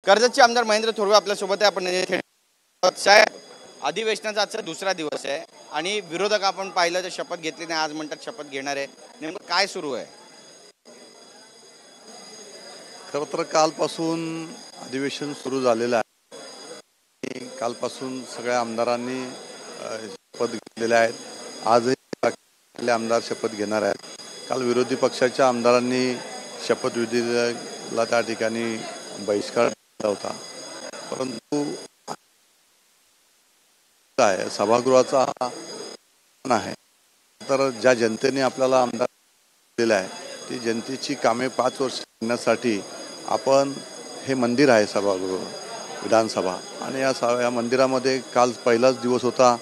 कर्जतचे आमदार महेंद्र थोरवे आपल्यासोबत आहे। आपण साहेब अधिवेशनाचा आजचा दुसरा दिवस आहे आणि विरोधक आपण पाहिलं तर शपथ घेतली नाही, आज म्हणतात शपथ घेणार आहे। नेमकं काय सुरू आहे? खरं तर कालपासून अधिवेशन सुरू झालेलं आहे। कालपासून सगळ्या आमदारांनी शपथ घेतलेल्या आहेत। आजही आमदार शपथ घेणार आहेत। काल विरोधी पक्षाच्या आमदारांनी शपथविधीला त्या ठिकाणी बहिष्कार दिला होता, परंतु काय सभागृहाचा आहे तर ज्या जनतेने आपल्याला आमदार दिलेला आहे ती जनतेची कामे 5 वर्ष करण्यासाठी आपण हे मंदिर आहे सभागृह विधानसभा, आणि या मंदिरामध्ये काल पहिलाच दिवस होता।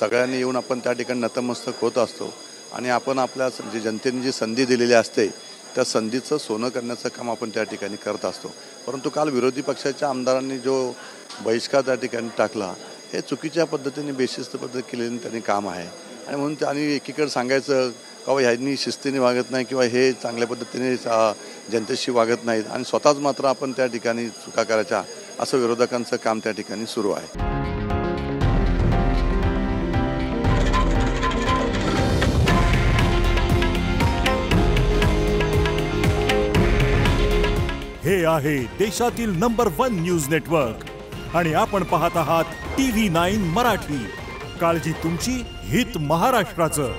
सगळ्यांनी येऊन आपण त्या ठिकाणी नतमस्तक होत असतो आणि आपण आपल्या जी जनतेने जी संधी दिलेली असते त्या संधीचं सोनं करण्याचं काम आपण त्या ठिकाणी करत असतो। परंतु काल विरोधी पक्षाच्या आमदारांनी जो बहिष्कार त्या ठिकाणी टाकला हे चुकीच्या पद्धतीने बेशिस्त पद्धत केलेलं त्यांनी काम आहे। आणि म्हणून त्यांनी एकीकडे सांगायचं का ह्यांनी शिस्तीने वागत नाही किंवा हे चांगल्या पद्धतीने जनतेशी वागत नाहीत आणि स्वतःच मात्र आपण त्या ठिकाणी चुका करायच्या, असं विरोधकांचं काम त्या ठिकाणी सुरू आहे। हे आहे देशातील नंबर 1 न्यूज नेटवर्क आणि आपण पाहत आहात TV9 मराठी। काळजी तुमची, हित महाराष्ट्राचं।